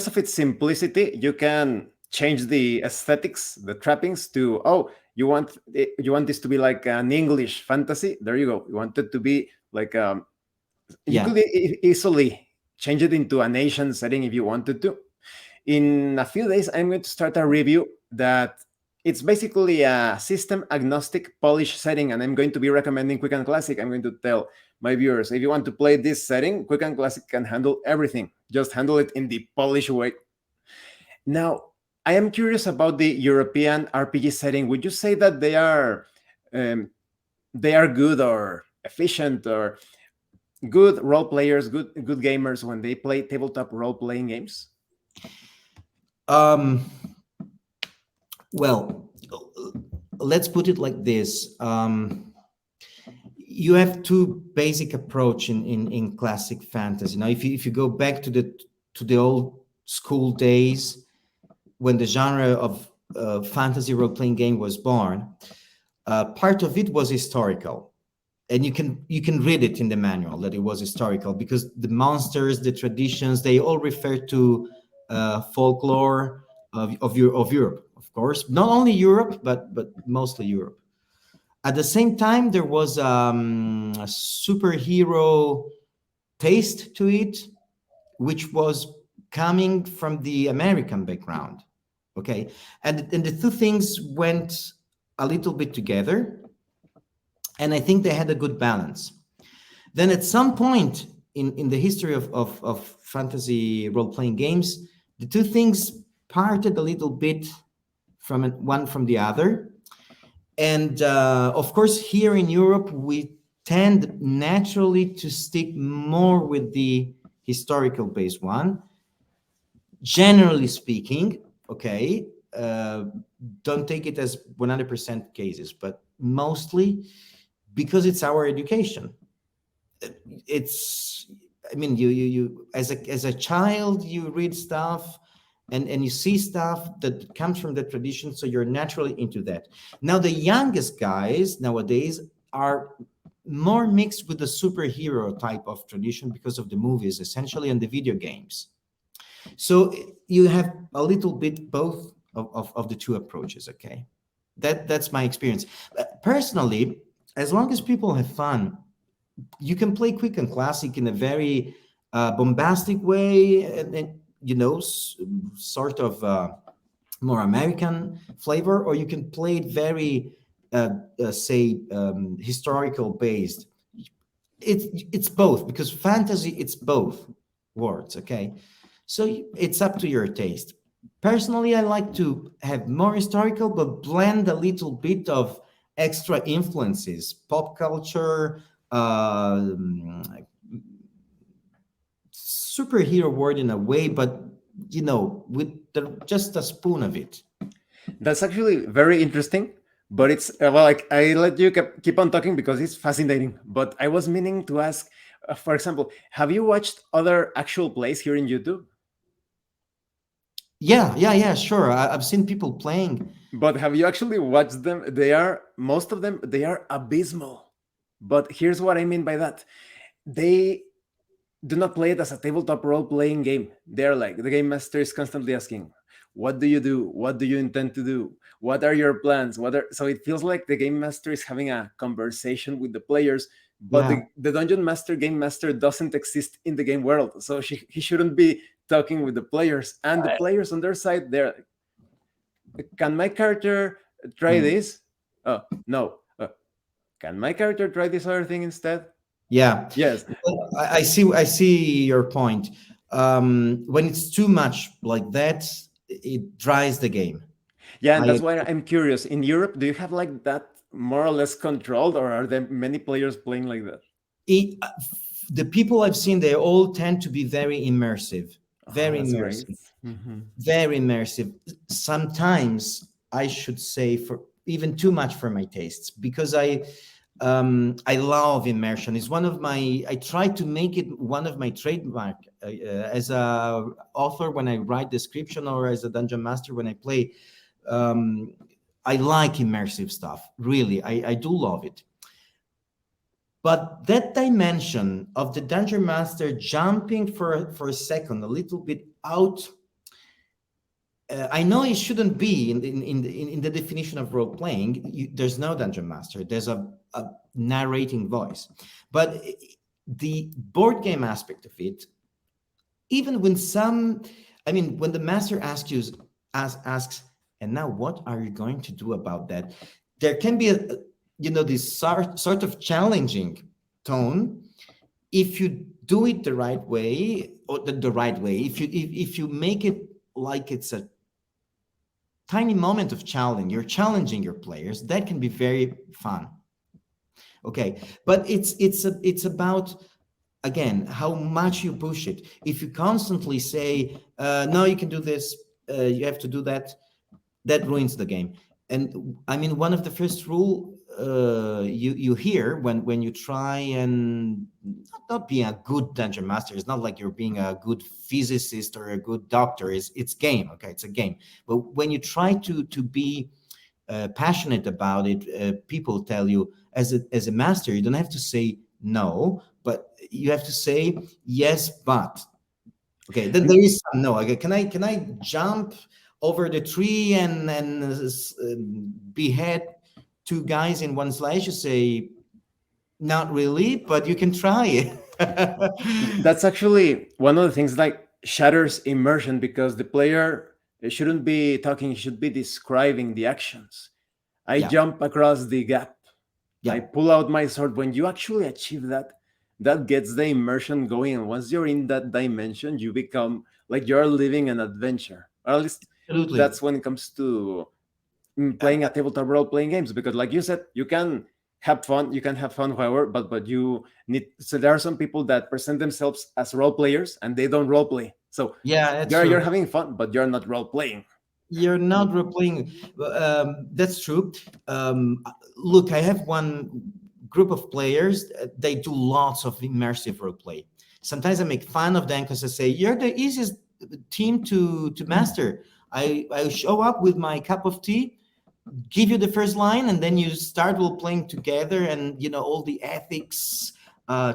of its simplicity, you can change the aesthetics, the trappings to you want this to be like an English fantasy. There you go. You want it to be like you Yeah. could easily change it into an Asian setting if you wanted to. In a few days, I'm going to start a review that it's basically a system agnostic Polish setting, and I'm going to be recommending Quick and Classic. I'm going to tell my viewers, if you want to play this setting, Quick and Classic can handle everything. Just handle it in the Polish way. Now, I am curious about the European RPG setting. Would you say that um, they are good or efficient or good role players, good gamers when they play tabletop role playing games? Um, well, let's put it like this. You have two basic approach in classic fantasy. Now, if you go back to the old school days when the genre of fantasy role-playing game was born, part of it was historical, and you can read it in the manual that it was historical, because the monsters, the traditions, they all refer to folklore of Europe, of course, not only Europe, but mostly Europe. At the same time, there was a superhero taste to it, which was coming from the American background. Okay, and the two things went a little bit together, and I think they had a good balance. Then at some point in the history of fantasy role-playing games, the two things parted a little bit from one from the other. And of course, here in Europe, we tend naturally to stick more with the historical based one. Generally speaking, okay, don't take it as 100% cases, but mostly because it's our education. It's, I mean, you as a child, you read stuff and you see stuff that comes from the tradition, so you're naturally into that. Now, the youngest guys nowadays are more mixed with the superhero type of tradition because of the movies, essentially, and the video games. So you have a little bit both of the two approaches, okay? That's my experience. Personally, as long as people have fun, you can play Quick and Classic in a very bombastic way, and sort of more American flavor, or you can play it very, say, historical based. It's both, because fantasy, it's both words, okay? So it's up to your taste. Personally, I like to have more historical, but blend a little bit of extra influences, pop culture, superhero word in a way, but with just a spoon of it. That's actually very interesting, but it's well, like I let you keep on talking because it's fascinating. But I was meaning to ask, for example, have you watched other actual plays here in YouTube? Yeah, sure. I've seen people playing. But have you actually watched them? They are, most of them, they are abysmal. But here's what I mean by that. They do not play it as a tabletop role-playing game. They're like, the game master is constantly asking, what do you do? What do you intend to do? What are your plans? So it feels like the game master is having a conversation with the players, but Yeah. the dungeon master, game master, doesn't exist in the game world. So he shouldn't be talking with the players. And the players on their side, they're, can my character try this? Oh, no. Can my character try this other thing instead? Yeah. Yes. Well, I see your point. When it's too much like that, it dries the game. Yeah, and I that's why I'm curious. In Europe, do you have like that more or less controlled, or are there many players playing like that? it, the people I've seen, they all tend to be very immersive, Oh, very that's great. immersive, Hmm. very immersive. Sometimes I should say for even too much for my tastes, because I love immersion. It's one of my. I try to make it one of my trademark as a author when I write description, or as a dungeon master when I play. Um, I like immersive stuff. Really, I do love it. But that dimension of the dungeon master jumping for a second, a little bit out. I know it shouldn't be in the definition of role playing. There's no dungeon master. There's a narrating voice, but the board game aspect of it, even when some I mean, when the master asks, and now what are you going to do about that? There can be this sort of challenging tone if you do it the right way, or the right way. If you make it like it's a tiny moment of challenge, you're challenging your players, that can be very fun. Okay, but it's about, again, how much you push it. If you constantly say, no, you can do this, you have to do that, that ruins the game. And I mean, one of the first rule you hear when you try and not being a good dungeon master, it's not like you're being a good physicist or a good doctor. It's game, okay? It's a game. But when you try to be passionate about it, people tell you, as a master, you don't have to say no, but you have to say yes, but. Okay, then there is some no. Okay, can I jump over the tree and behead two guys in one slice? You say not really, but you can try it. That's actually one of the things like shatters immersion, because the player shouldn't be talking, he should be describing the actions. I Yeah, jump across the gap. I yeah, pull out my sword. When you actually achieve that, that gets the immersion going. And once you're in that dimension, you become like you're living an adventure. Or at least absolutely. that's when it comes to Uh, playing a tabletop role playing games. Because, like you said, you can have fun. You can have fun, however, but you need. So there are some people that present themselves as role players and they don't role play. So yeah, that's you're true. having fun, but you're not role playing. You're not replaying. That's true. Look, I have one group of players. They do lots of immersive role play. Sometimes I make fun of them because I say, "You're the easiest team to master." I show up with my cup of tea, give you the first line, and then you start role playing together, and all the ethics,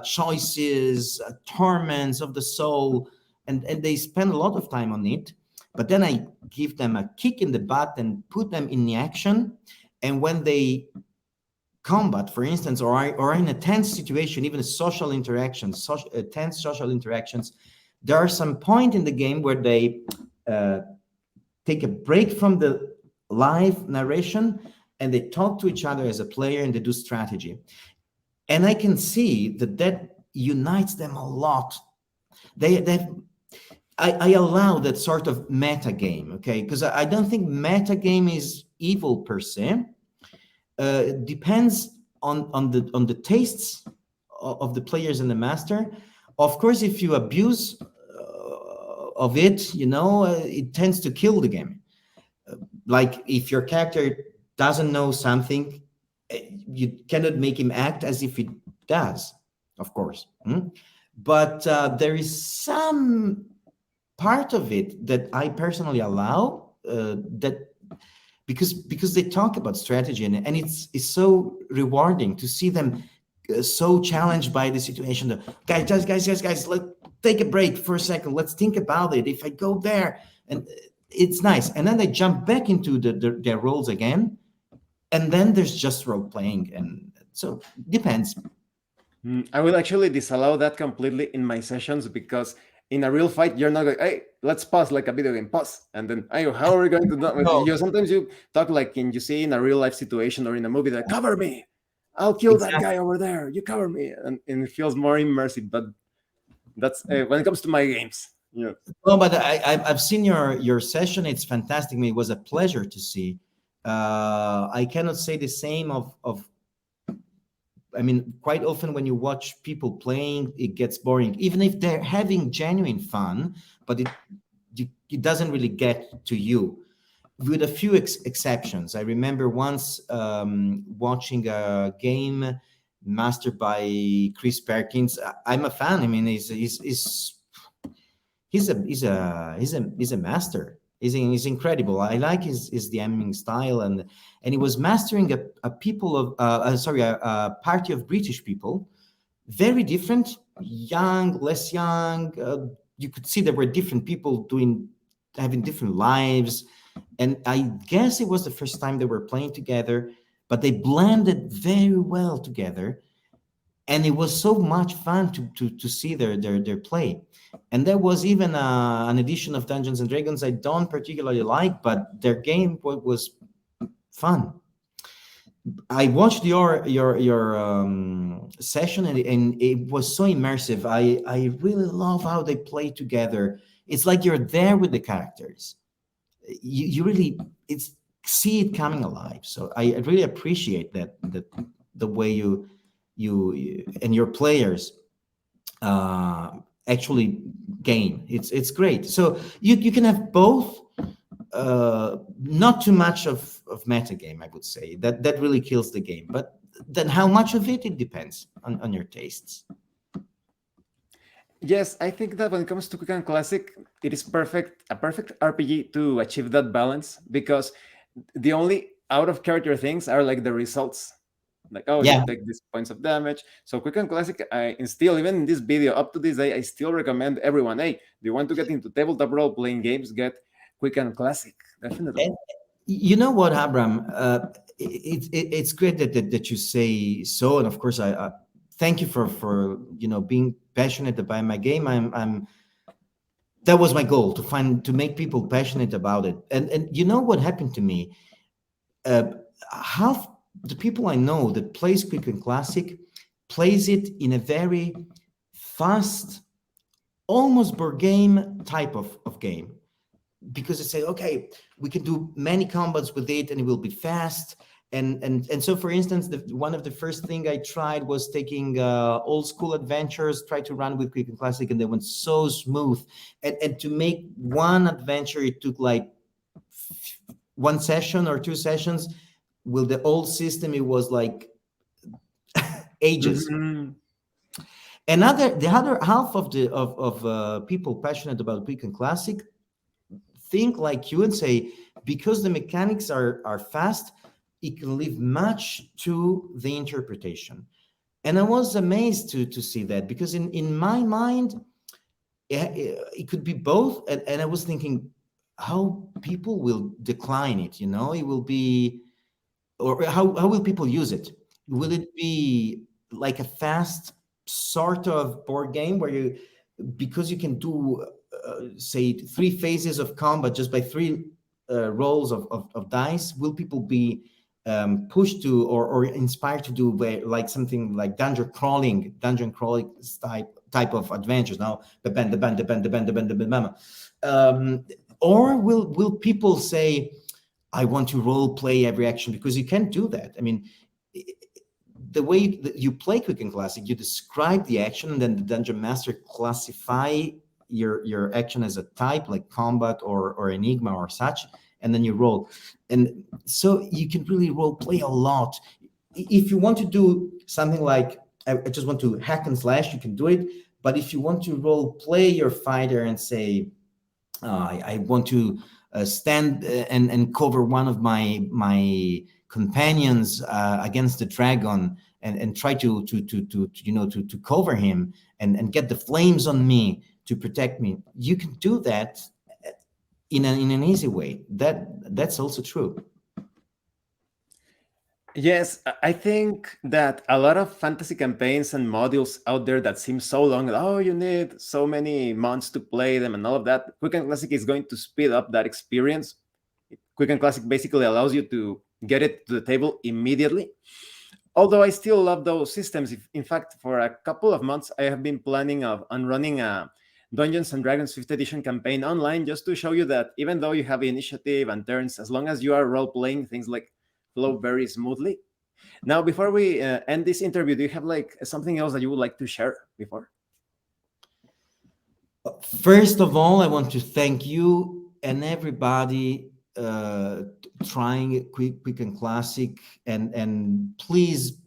choices, torments of the soul, and they spend a lot of time on it. But then I give them a kick in the butt and put them in the action, and when they combat, for instance, or in a tense situation, even a social interactions, tense social interactions, there are some point in the game where they uh, take a break from the live narration and they talk to each other as a player and they do strategy. And I can see that unites them a lot. They I allow that sort of meta game, okay? Because I don't think meta game is evil per se. It depends on the tastes of the players and the master. Of course, if you abuse of it, it tends to kill the game. Like if your character doesn't know something, you cannot make him act as if he does, of course. But there is some part of it that I personally allow, that because they talk about strategy, and it's so rewarding to see them so challenged by the situation. Guys, let's take a break for a second. Let's think about it. If I go there, and it's nice, and then they jump back into their roles again, and then there's just role playing, and so depends. I will actually disallow that completely in my sessions, because in a real fight, you're not going, hey, let's pause like a video game, pause. And then, hey, how are we going to do it? No, Sometimes you talk like you see in a real life situation or in a movie that cover me. I'll kill that exactly. guy over there. You cover me. And it feels more immersive. But that's when it comes to my games. Yeah. No, but I've seen your session. It's fantastic. I mean, it was a pleasure to see. I cannot say the same of. I mean, quite often when you watch people playing, it gets boring, even if they're having genuine fun, but it doesn't really get to you. With a few exceptions. I remember once watching a game mastered by Chris Perkins. I'm a fan. I mean, he's a master. He's incredible. I like his DMing style, and he was mastering a people of sorry, a party of British people, very different, young, less young. You could see there were different people having different lives, and I guess it was the first time they were playing together, but they blended very well together. and it was so much fun to see their play. And there was even an edition of Dungeons and Dragons I don't particularly like, but their game was fun. I watched your session, and it was so immersive. I really love how they play together. It's like you're there with the characters. You really it's see it coming alive. So I really appreciate that the way you and your players uh, actually game. It's great. So you can have both. Not too much of metagame, I would say. That really kills the game. But then how much of it depends on your tastes. Yes, I think that when it comes to Quick and Classic, it is a perfect RPG to achieve that balance, because the only out of character things are like the results. Like, oh, you Yeah. take these points of damage. So Quick and Classic, I and still, even in this video, up to this day, I still recommend everyone, hey, do you want to get into tabletop role playing games? Get Quick and Classic, definitely. And you know what, Abram? It's great that you say so, and of course, I thank you for being passionate about my game. I'm that was my goal, to make people passionate about it. And you know what happened to me? Half the people I know that plays Quick and Classic plays it in a very fast, almost board game type of game, because they say, okay, we can do many combats with it and it will be fast. And so, for instance, one of the first thing I tried was taking old school adventures, try to run with Quick and Classic, and they went so smooth. And to make one adventure, it took like one session or two sessions. With the old system, it was like ages. Mhm. The other half of people passionate about Quick and Classic think like you and say, because the mechanics are fast, it can leave much to the interpretation. And I was amazed to see that, because in my mind, it could be both. And I was thinking how people will decline it. It will be, or how will people use it? Will it be like a fast sort of board game where because you can do say 3 phases of combat just by 3 rolls of dice, will people be pushed to or inspired to do like something like dungeon crawling type of adventures? Now the band, or will people say, I want to role play every action? Because you can't do that. I mean, the way that you play Quick and Classic, you describe the action, and then the dungeon master classify your action as a type, like combat or enigma or such, and then you roll. And so you can really role play a lot. If you want to do something like, I just want to hack and slash, you can do it. But if you want to role play your fighter and say, I want to stand and cover one of my companions against the dragon, and try to cover him and get the flames on me to protect me, you can do that in an easy way. That's also true. Yes, I think that a lot of fantasy campaigns and modules out there that seem so long, oh, you need so many months to play them and all of that. Quick and Classic is going to speed up that experience. Quick and Classic basically allows you to get it to the table immediately. Although I still love those systems. In fact, for a couple of months, I have been planning on running a Dungeons and Dragons 5th edition campaign online, just to show you that even though you have initiative and turns, as long as you are role-playing, things like flow very smoothly. Now, before we end this interview, do you have like something else that you would like to share before? First of all, I want to thank you and everybody trying quick and classic, and please,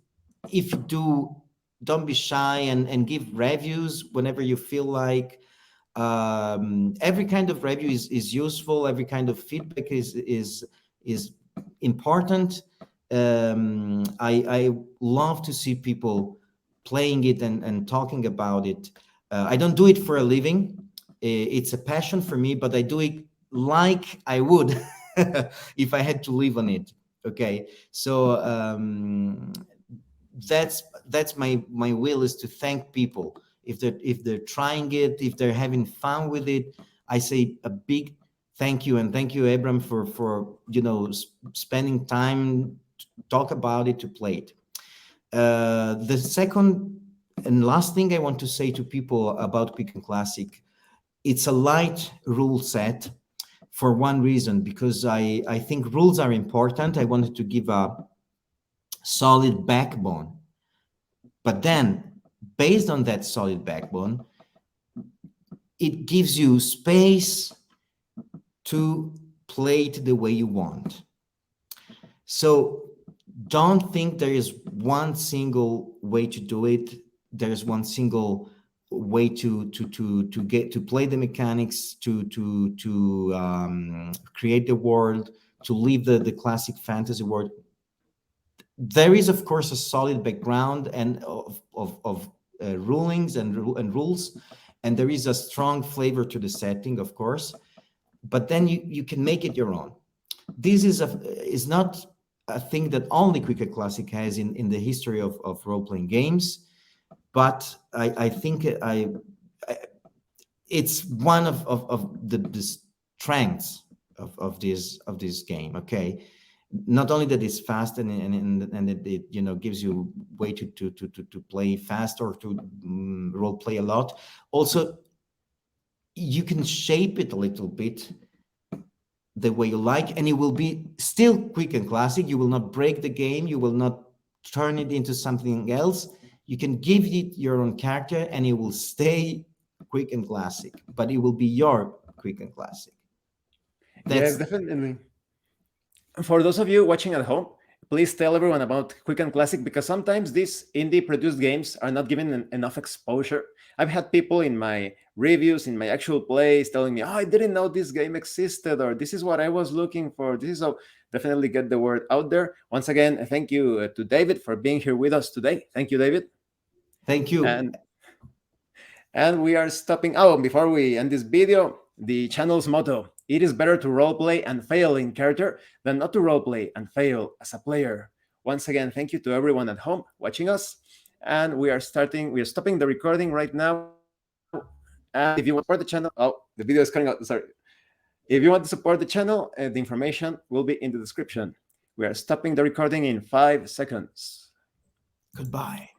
if you do, don't be shy and give reviews whenever you feel like. Every kind of review is useful. Every kind of feedback is important. I love to see people playing it and talking about it. I don't do it for a living. It's a passion for me, but I do it like I would if I had to live on it. Okay, so that's my will, is to thank people if they're trying it, if they're having fun with it. I say a big thank you, and thank you, Abram, for spending time to talk about it, to play it. The second and last thing I want to say to people about Quick and Classic, it's a light rule set for one reason, because I think rules are important. I wanted to give a solid backbone, but then based on that solid backbone, it gives you space to play it the way you want. So don't think there is one single way to do it. There's one single way to get to play the mechanics, to create the world, to live the classic fantasy world. There is, of course, a solid background and of rulings and rules, and there is a strong flavor to the setting, of course. But then you can make it your own. This is not a thing that only Quick and Classic has in the history of role-playing games, but I think it's one of the strengths of this game. Okay, not only that it's fast and it gives you way to play fast or to role play a lot. Also, you can shape it a little bit the way you like, and it will be still Quick and Classic. You will not break the game. You will not turn it into something else. You can give it your own character, and it will stay Quick and Classic, but it will be your Quick and Classic. Yes, definitely. For those of you watching at home, please tell everyone about Quick and Classic, because sometimes these indie produced games are not given enough exposure. I've had people in my reviews, in my actual plays, telling me, "Oh, I didn't know this game existed," or "This is what I was looking for." This is so definitely get the word out there. Once again, thank you to David for being here with us today. Thank you, David. Thank you. And we are stopping. Oh, before we end this video, the channel's motto: it is better to roleplay and fail in character than not to roleplay and fail as a player. Once again, thank you to everyone at home watching us. And we are stopping the recording right now. And if you want to support the channel, oh, the video is cutting out. Sorry. If you want to support the channel, the information will be in the description. We are stopping the recording in 5 seconds. Goodbye.